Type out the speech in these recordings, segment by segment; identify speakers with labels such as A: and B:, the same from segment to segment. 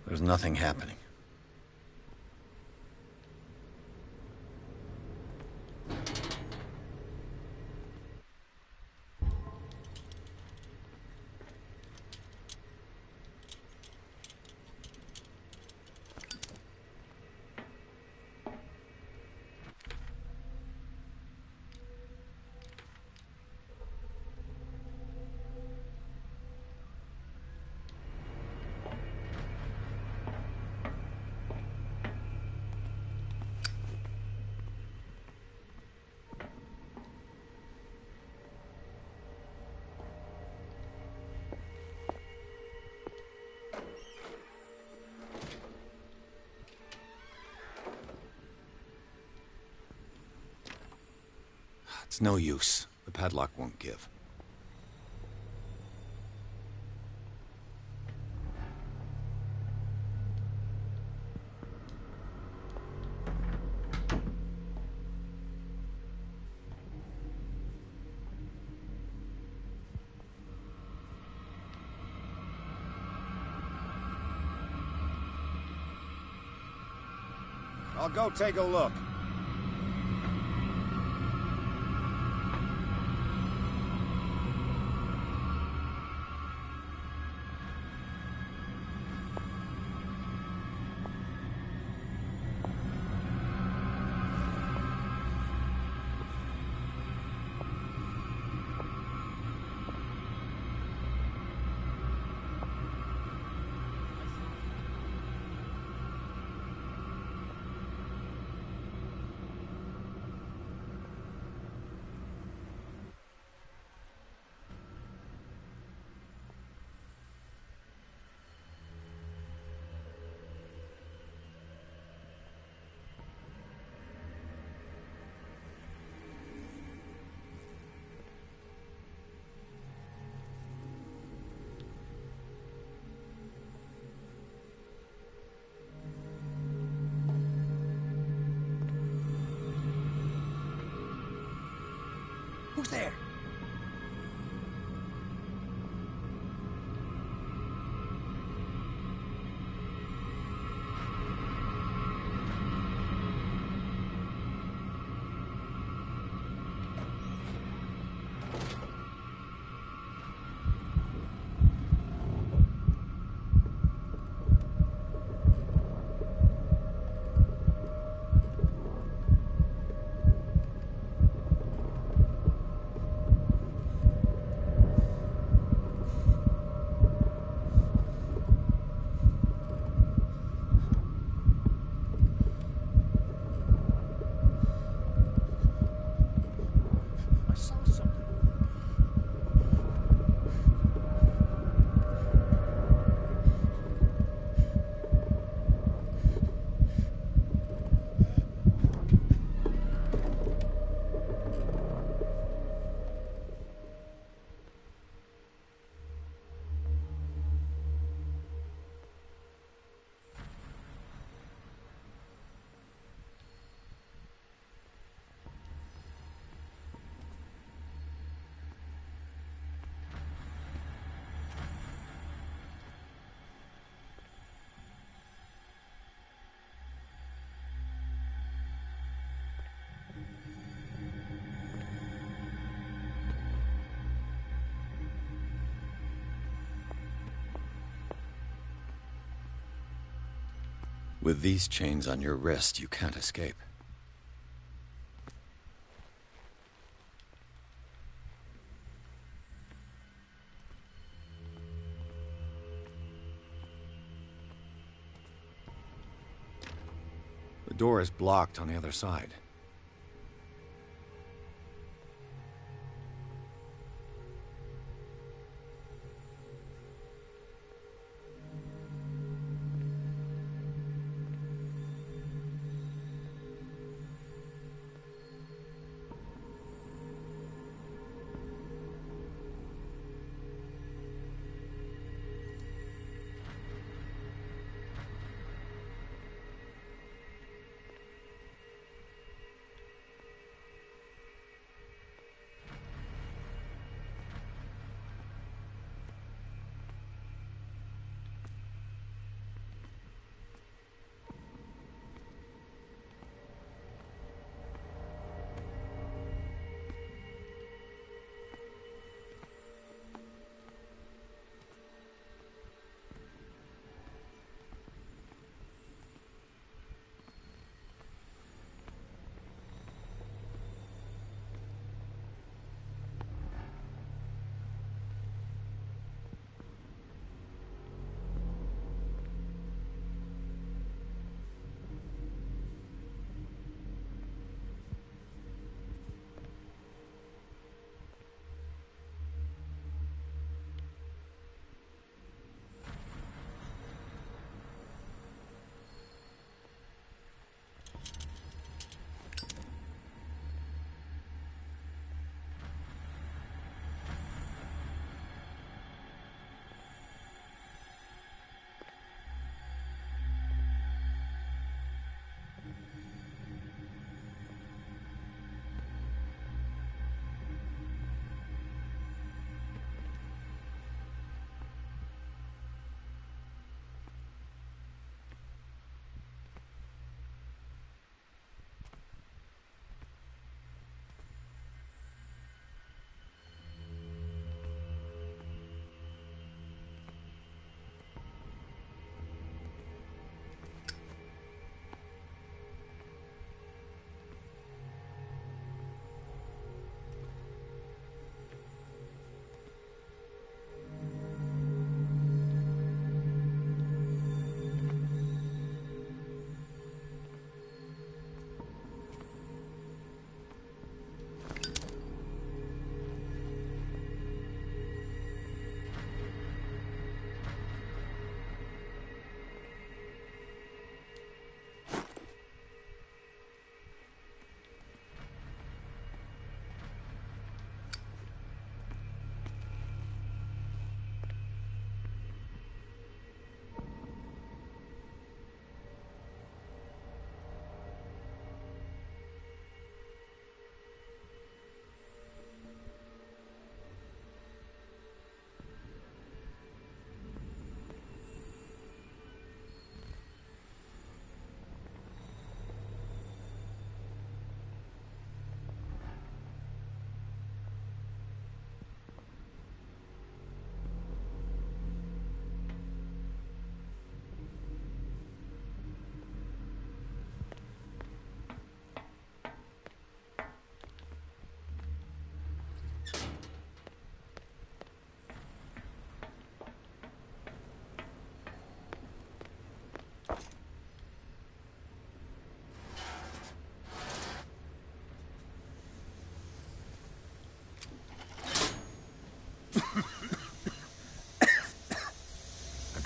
A: There's nothing happening. It's no use. The padlock won't give. I'll go take a look. Who's there? With these chains on your wrist, you can't escape. The door is blocked on the other side.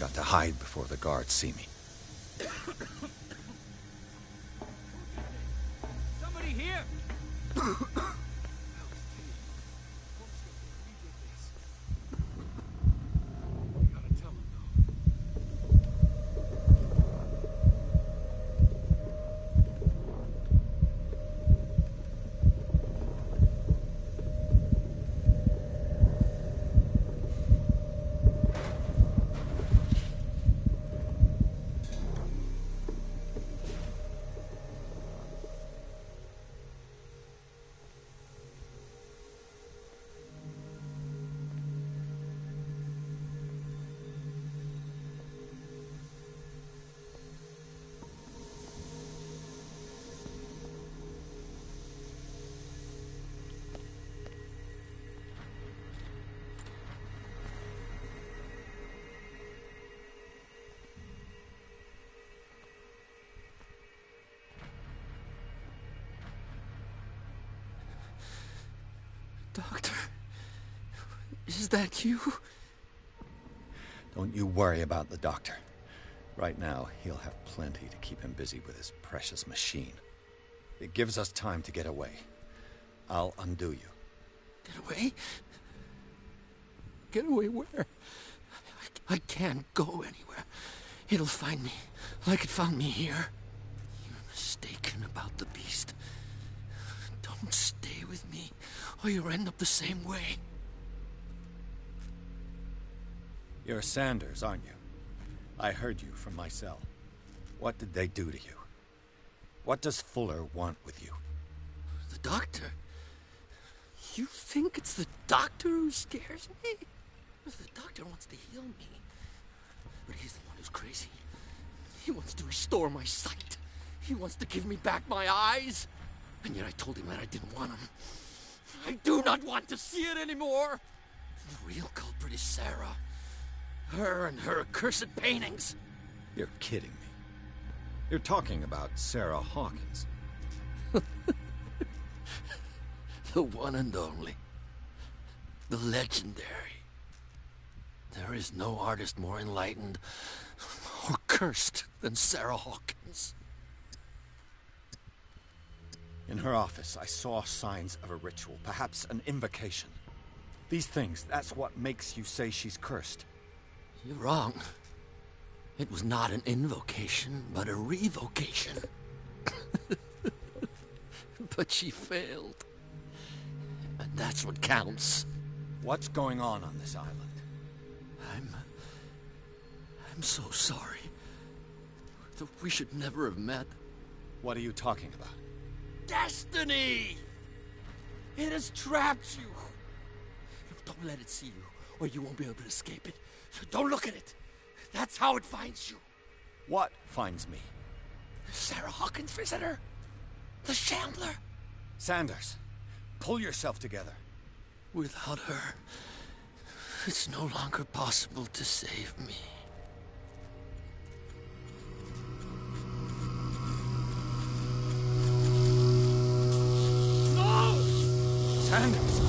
A: Got to hide before the guards see me.
B: Somebody here!
C: Doctor, is that you?
A: Don't you worry about the doctor. Right now, he'll have plenty to keep him busy with his precious machine. It gives us time to get away. I'll undo you.
C: Get away? Get away where? I can't go anywhere. It'll find me, like it found me here. You're mistaken about the beast. Don't stay with me, or you'll end up the same way.
A: You're Sanders, aren't you? I heard you from my cell. What did they do to you? What does Fuller want with you?
C: The doctor? You think it's the doctor who scares me? The doctor wants to heal me. But he's the one who's crazy. He wants to restore my sight. He wants to give me back my eyes. And yet I told him that I didn't want him. I do not want to see it anymore. The real culprit is Sarah. Her and her accursed paintings.
A: You're kidding me. You're talking about Sarah Hawkins.
C: The one and only. The legendary. There is no artist more enlightened or cursed than Sarah Hawkins.
A: In her office, I saw signs of a ritual, perhaps an invocation. These things, that's what makes you say she's cursed.
C: You're wrong. It was not an invocation, but a revocation. But she failed. And that's what counts.
A: What's going on this island?
C: I'm so sorry. We should never have met.
A: What are you talking about?
C: Destiny! It has trapped you. Don't let it see you, or you won't be able to escape it. Don't look at it. That's how it finds you.
A: What finds me?
C: Sarah Hawkins' visitor. The Shambler.
A: Sanders, pull yourself together.
C: Without her, it's no longer possible to save me.
A: No! Sanders!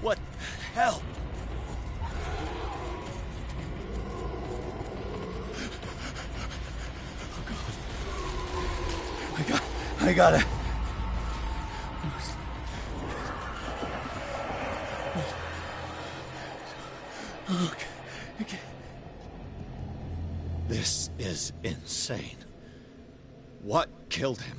A: What the hell? I gotta... Okay. This is insane. What killed him?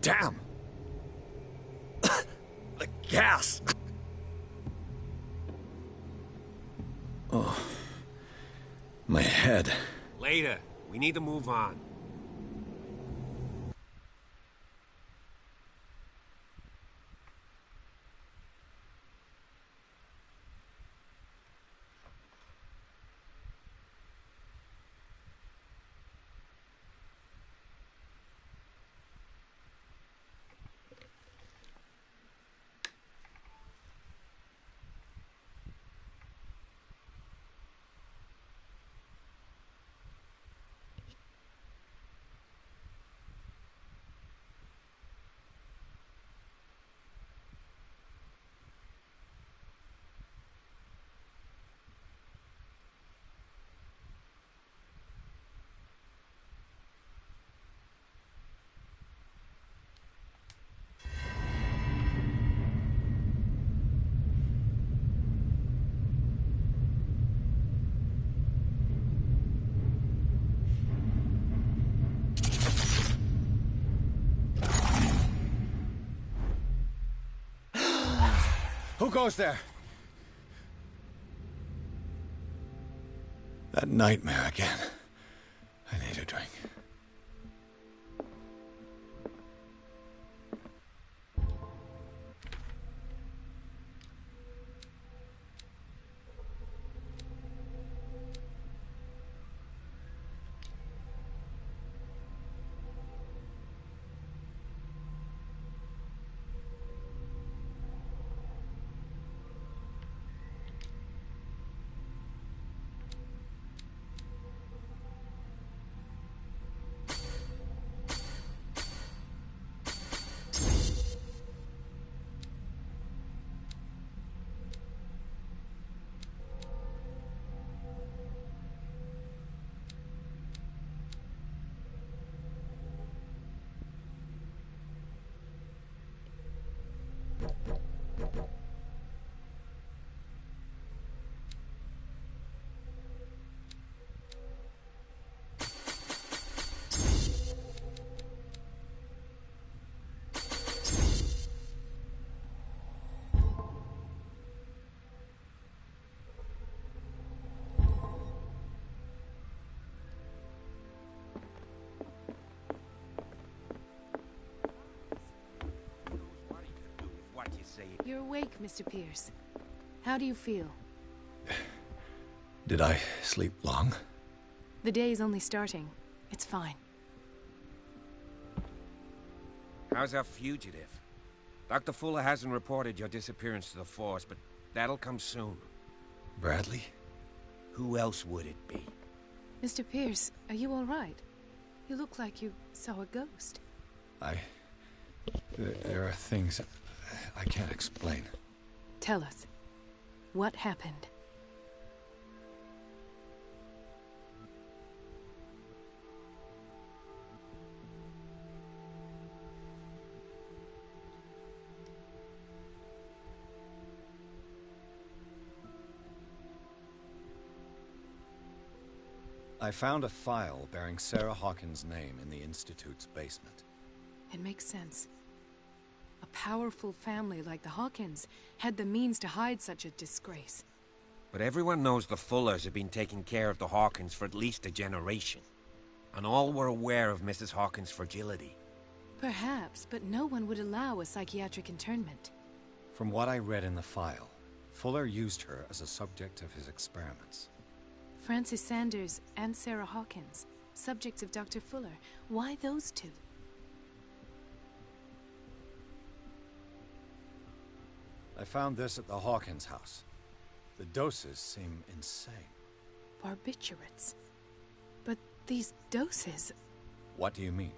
A: Damn! The gas! Oh. My head.
B: Later. We need to move on.
A: Who goes there? That nightmare again. I need a drink.
D: You're awake, Mr. Pierce. How do you feel?
A: Did I sleep long?
D: The day is only starting. It's fine.
B: How's our fugitive? Dr. Fuller hasn't reported your disappearance to the force, but that'll come soon.
A: Bradley?
B: Who else would it be?
D: Mr. Pierce, are you all right? You look like you saw a ghost.
A: There are things I can't explain.
D: Tell us. What happened?
A: I found a file bearing Sarah Hawkins' name in the Institute's basement.
D: It makes sense. A powerful family like the Hawkins had the means to hide such a disgrace.
B: But everyone knows the Fullers have been taking care of the Hawkins for at least a generation. And all were aware of Mrs. Hawkins' fragility.
D: Perhaps, but no one would allow a psychiatric internment.
A: From what I read in the file, Fuller used her as a subject of his experiments.
D: Francis Sanders and Sarah Hawkins, subjects of Dr. Fuller. Why those two?
A: I found this at the Hawkins house. The doses seem insane.
D: Barbiturates. But these doses...
A: What do you mean?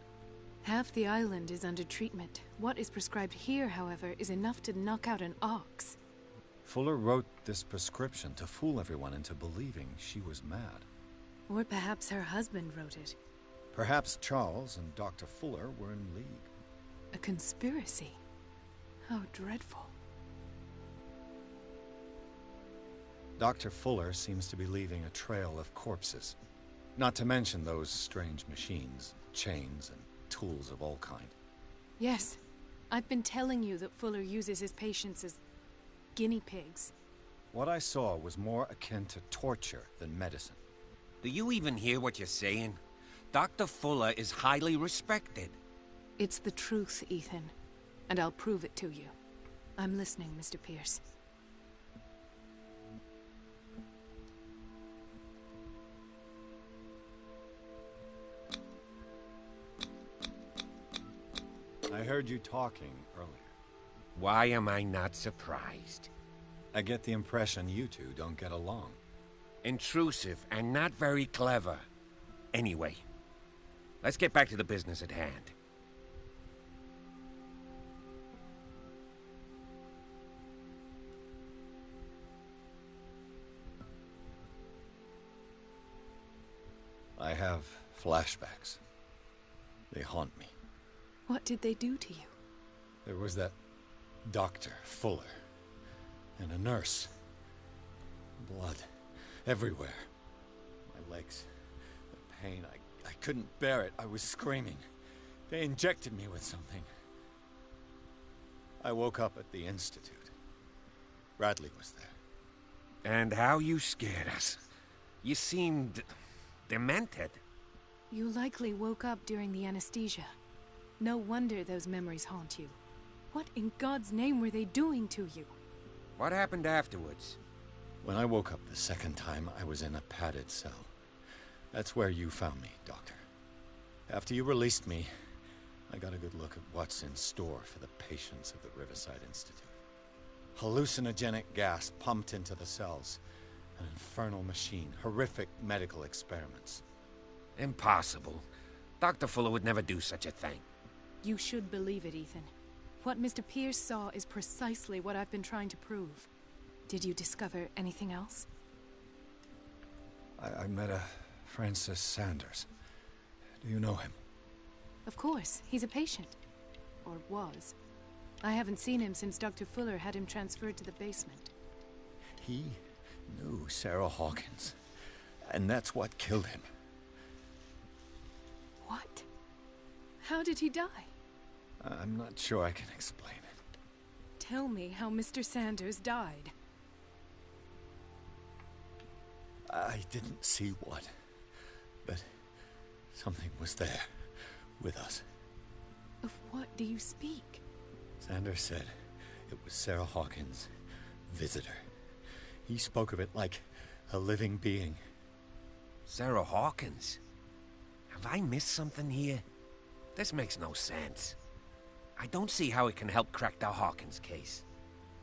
D: Half the island is under treatment. What is prescribed here, however, is enough to knock out an ox.
A: Fuller wrote this prescription to fool everyone into believing she was mad.
D: Or perhaps her husband wrote it.
A: Perhaps Charles and Dr. Fuller were in league.
D: A conspiracy. How dreadful.
A: Dr. Fuller seems to be leaving a trail of corpses. Not to mention those strange machines, chains, and tools of all kind.
D: Yes. I've been telling you that Fuller uses his patients as guinea pigs.
A: What I saw was more akin to torture than medicine.
B: Do you even hear what you're saying? Dr. Fuller is highly respected.
D: It's the truth, Ethan. And I'll prove it to you. I'm listening, Mr. Pierce.
A: I heard you talking earlier.
B: Why am I not surprised?
A: I get the impression you two don't get along.
B: Intrusive and not very clever. Anyway, let's get back to the business at hand.
A: I have flashbacks. They haunt me.
D: What did they do to you?
A: There was that Dr. Fuller and a nurse. Blood everywhere. My legs, the pain, I couldn't bear it. I was screaming. They injected me with something. I woke up at the Institute. Bradley was there.
B: And how you scared us. You seemed demented.
D: You likely woke up during the anesthesia. No wonder those memories haunt you. What in God's name were they doing to you?
B: What happened afterwards?
A: When I woke up the second time, I was in a padded cell. That's where you found me, Doctor. After you released me, I got a good look at what's in store for the patients of the Riverside Institute. Hallucinogenic gas pumped into the cells. An infernal machine. Horrific medical experiments.
B: Impossible. Dr. Fuller would never do such a thing.
D: You should believe it, Ethan. What Mr. Pierce saw is precisely what I've been trying to prove. Did you discover anything else?
A: I met a Francis Sanders. Do you know him?
D: Of course. He's a patient. Or was. I haven't seen him since Dr. Fuller had him transferred to the basement.
A: He knew Sarah Hawkins. And that's what killed him.
D: What? How did he die?
A: I'm not sure I can explain it.
D: Tell me how Mr. Sanders died.
A: I didn't see what, but something was there, with us.
D: Of what do you speak?
A: Sanders said it was Sarah Hawkins' visitor. He spoke of it like a living being.
B: Sarah Hawkins? Have I missed something here? This makes no sense. I don't see how it can help crack the Hawkins case.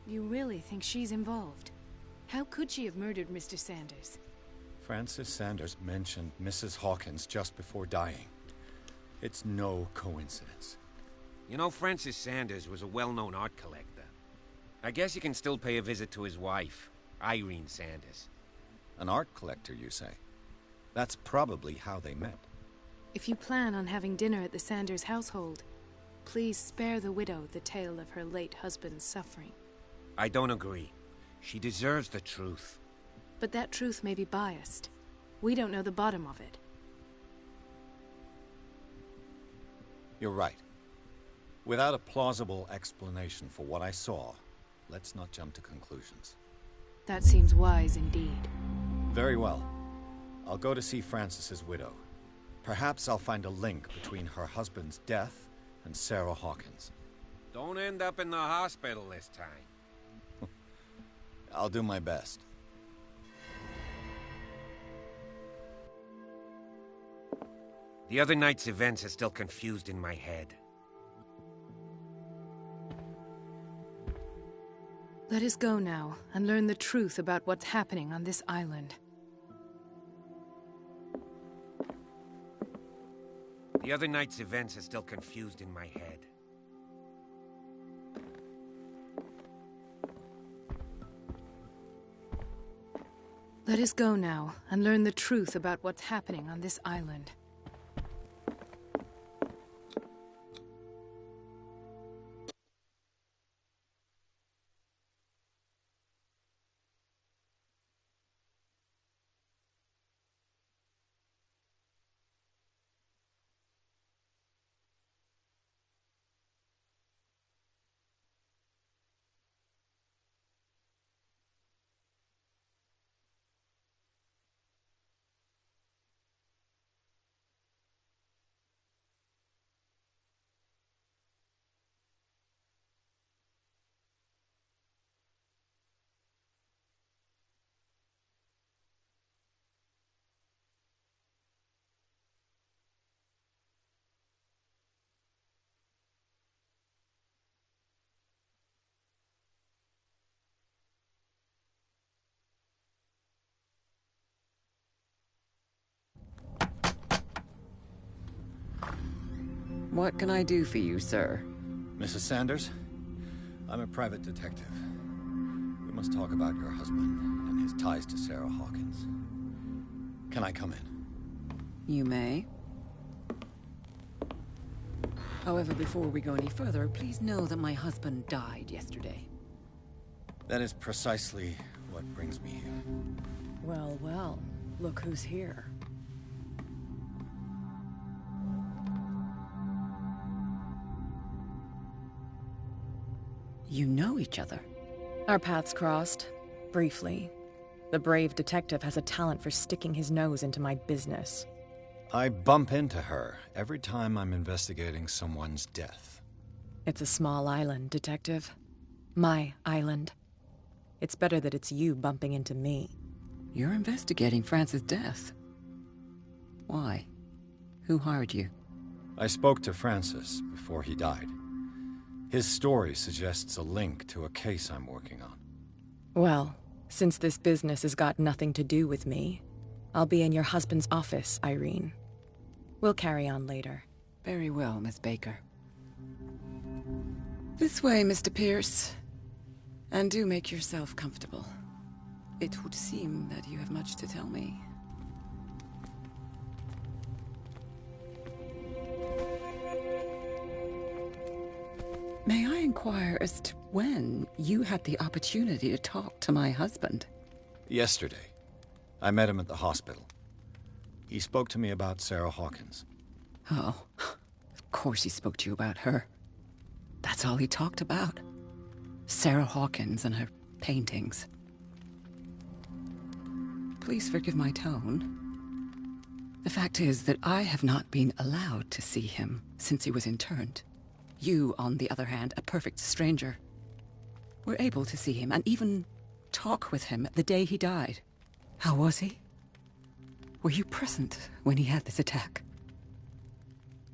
D: You really think she's involved? How could she have murdered Mr. Sanders?
A: Francis Sanders mentioned Mrs. Hawkins just before dying. It's no coincidence.
B: You know, Francis Sanders was a well-known art collector. I guess you can still pay a visit to his wife, Irene Sanders.
A: An art collector, you say? That's probably how they met.
D: If you plan on having dinner at the Sanders household, please spare the widow the tale of her late husband's suffering.
B: I don't agree. She deserves the truth.
D: But that truth may be biased. We don't know the bottom of it.
A: You're right. Without a plausible explanation for what I saw, let's not jump to conclusions.
D: That seems wise indeed.
A: Very well. I'll go to see Francis's widow. Perhaps I'll find a link between her husband's death and Sarah Hawkins.
B: Don't end up in the hospital this time.
A: I'll do my best.
B: The other night's events are still confused in my head.
D: Let us go now and learn the truth about what's happening on this island.
B: The other night's events are still confused in my head.
D: Let us go now and learn the truth about what's happening on this island.
E: What can I do for you, sir?
A: Mrs. Sanders, I'm a private detective. We must talk about your husband and his ties to Sarah Hawkins. Can I come in?
E: You may. However, before we go any further, please know that my husband died yesterday.
A: That is precisely what brings me here.
E: Well, well. Look who's here. You know each other?
F: Our paths crossed, briefly. The brave detective has a talent for sticking his nose into my business.
A: I bump into her every time I'm investigating someone's death.
F: It's a small island, Detective. My island. It's better that it's you bumping into me.
E: You're investigating Francis' death. Why? Who hired you?
A: I spoke to Francis before he died. His story suggests a link to a case I'm working on.
F: Well, since this business has got nothing to do with me, I'll be in your husband's office, Irene. We'll carry on later.
E: Very well, Miss Baker. This way, Mr. Pierce. And do make yourself comfortable. It would seem that you have much to tell me. May I inquire as to when you had the opportunity to talk to my husband?
A: Yesterday. I met him at the hospital. He spoke to me about Sarah Hawkins.
E: Oh, of course he spoke to you about her. That's all he talked about. Sarah Hawkins and her paintings. Please forgive my tone. The fact is that I have not been allowed to see him since he was interned. You, on the other hand, a perfect stranger, were able to see him and even talk with him the day he died. How was he? Were you present when he had this attack?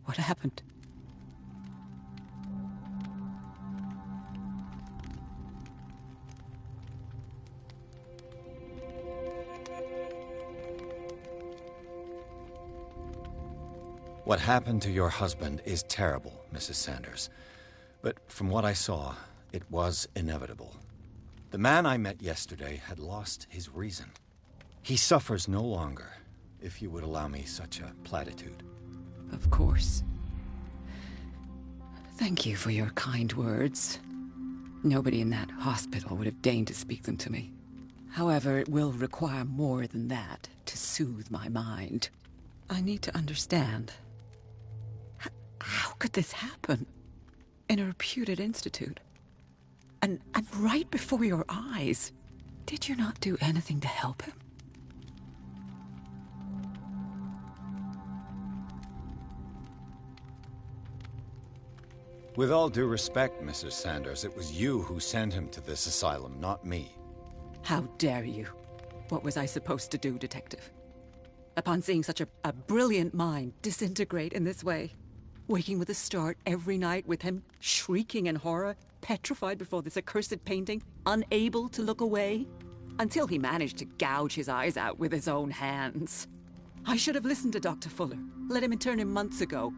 E: What happened?
A: What happened to your husband is terrible, Mrs. Sanders. But from what I saw, it was inevitable. The man I met yesterday had lost his reason. He suffers no longer, if you would allow me such a platitude.
E: Of course. Thank you for your kind words. Nobody in that hospital would have deigned to speak them to me. However, it will require more than that to soothe my mind. I need to understand. How could this happen? In a reputed institute? And right before your eyes? Did you not do anything to help him?
A: With all due respect, Mrs. Sanders, it was you who sent him to this asylum, not me.
E: How dare you? What was I supposed to do, Detective? Upon seeing such a brilliant mind disintegrate in this way, waking with a start every night with him shrieking in horror, petrified before this accursed painting, unable to look away, until he managed to gouge his eyes out with his own hands. I should have listened to Dr. Fuller, let him intern him months ago.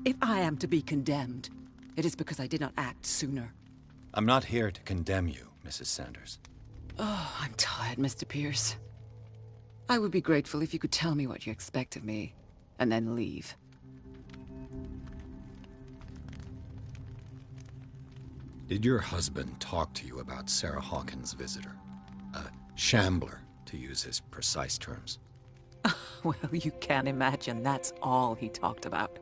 E: If I am to be condemned, it is because I did not act sooner.
A: I'm not here to condemn you, Mrs. Sanders.
E: Oh, I'm tired, Mr. Pierce. I would be grateful if you could tell me what you expect of me, and then leave.
A: Did your husband talk to you about Sarah Hawkins' visitor? A shambler, to use his precise terms.
E: Well, you can imagine that's all he talked about.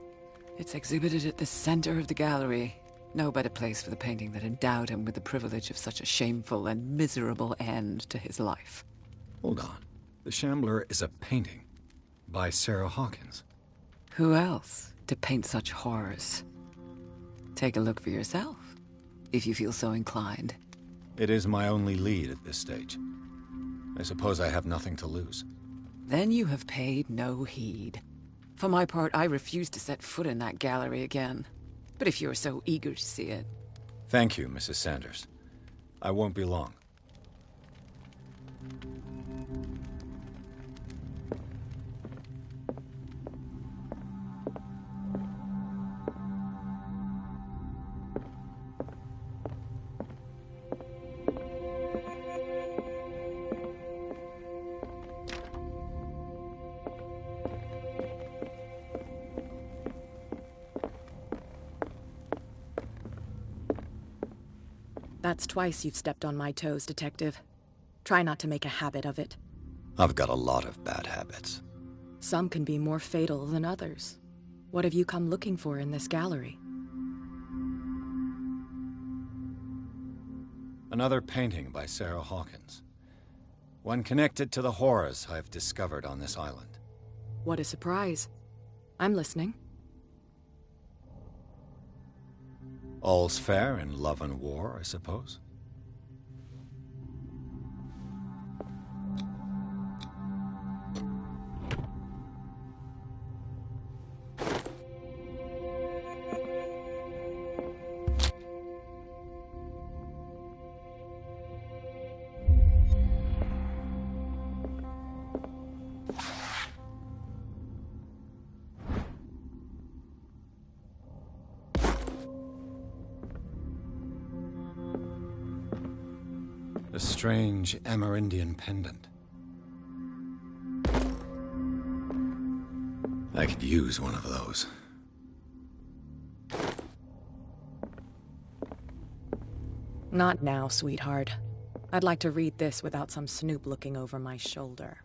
E: It's exhibited at the center of the gallery. No better place for the painting that endowed him with the privilege of such a shameful and miserable end to his life.
A: Hold on. The Shambler is a painting by Sarah Hawkins.
E: Who else to paint such horrors? Take a look for yourself, if you feel so inclined.
A: It is my only lead at this stage. I suppose I have nothing to lose.
E: Then you have paid no heed. For my part, I refuse to set foot in that gallery again. But if you're so eager to see it...
A: Thank you, Mrs. Sanders. I won't be long.
F: That's twice you've stepped on my toes, Detective. Try not to make a habit of it.
A: I've got a lot of bad habits.
F: Some can be more fatal than others. What have you come looking for in this gallery?
A: Another painting by Sarah Hawkins. One connected to the horrors I've discovered on this island.
F: What a surprise. I'm listening.
A: All's fair in love and war, I suppose. A strange Amerindian pendant. I could use one of those.
F: Not now, sweetheart. I'd like to read this without some snoop looking over my shoulder.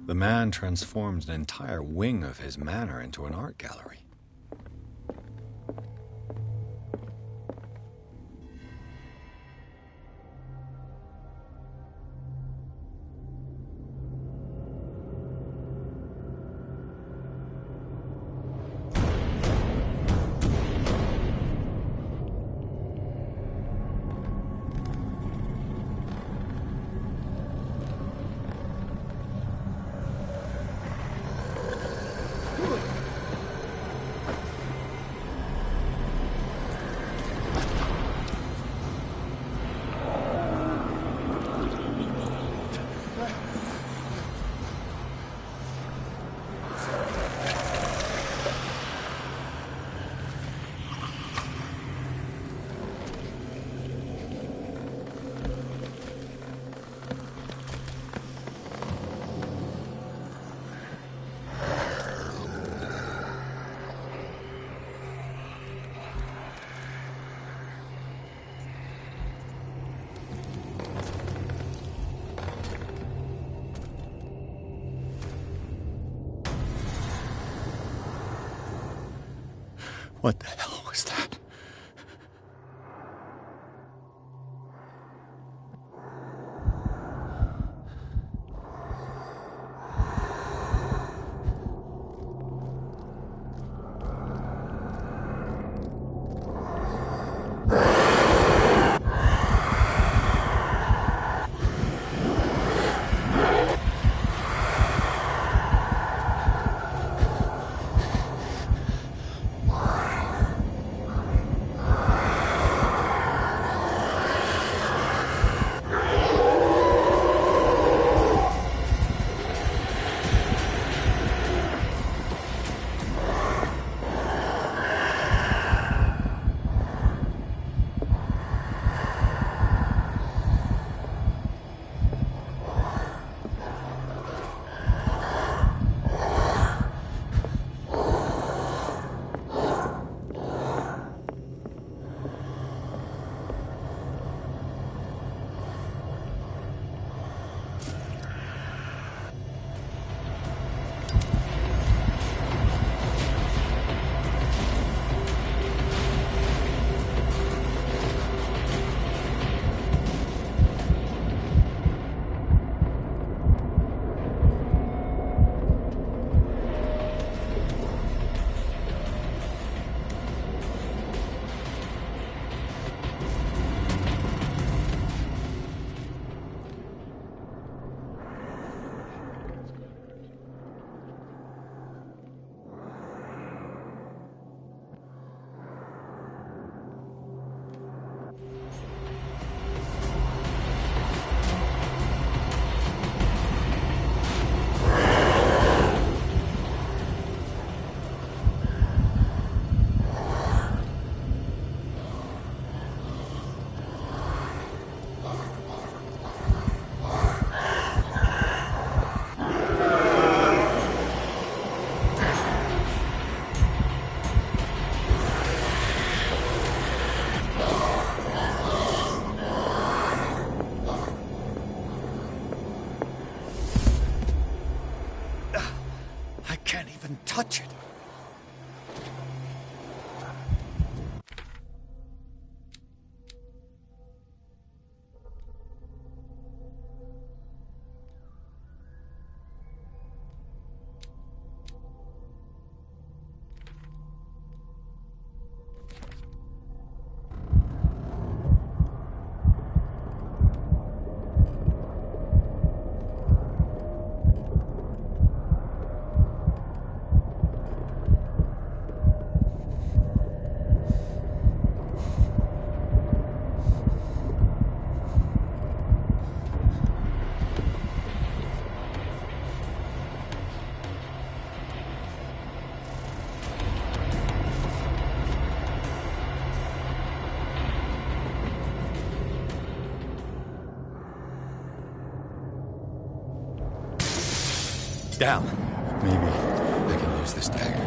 A: The man transformed an entire wing of his manor into an art gallery. What the hell was that? touch it. Damn. Maybe I can use this dagger.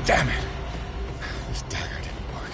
A: Damn it! This dagger didn't work.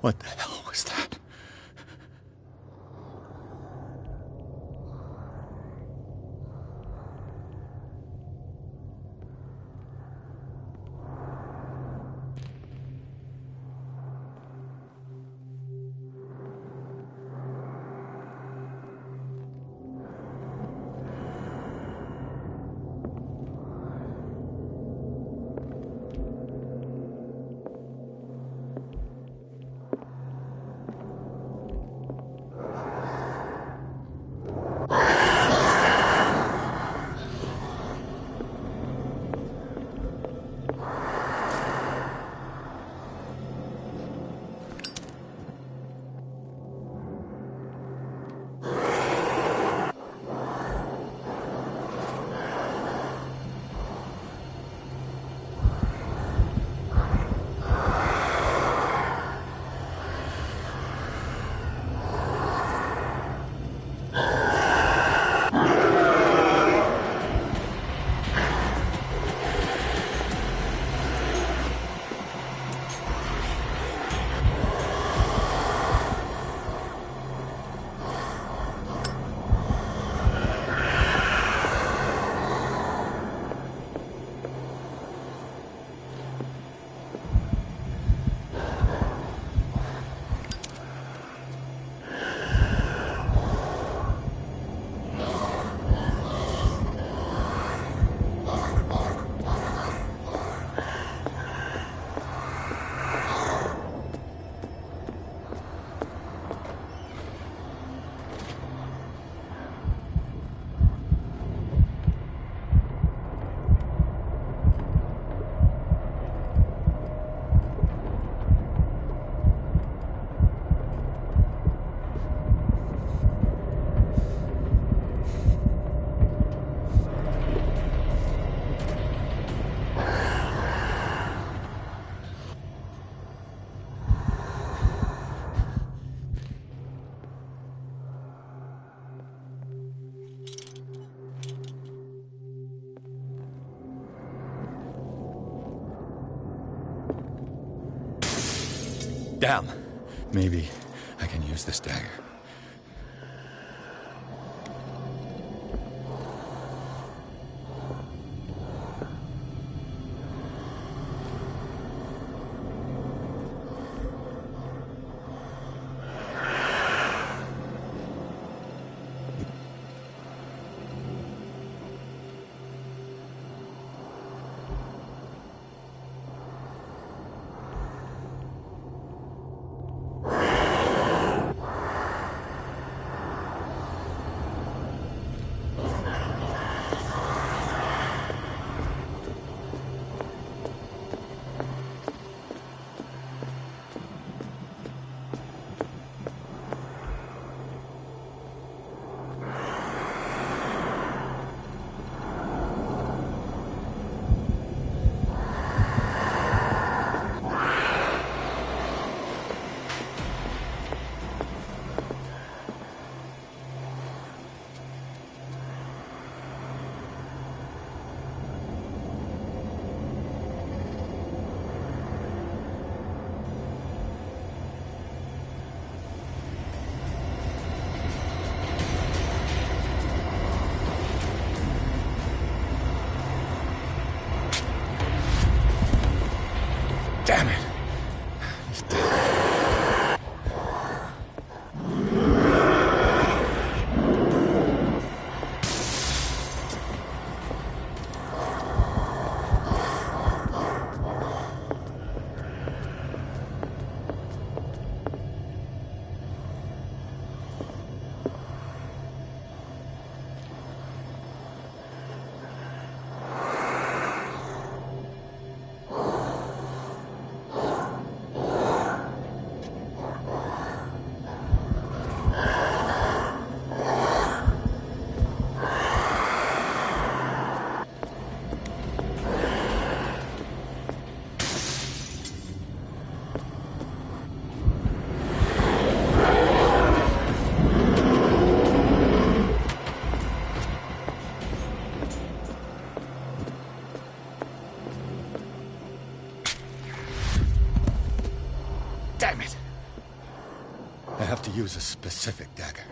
A: What the hell was that? Damn. Maybe I can use this dagger. Damn it! I have to use a specific dagger.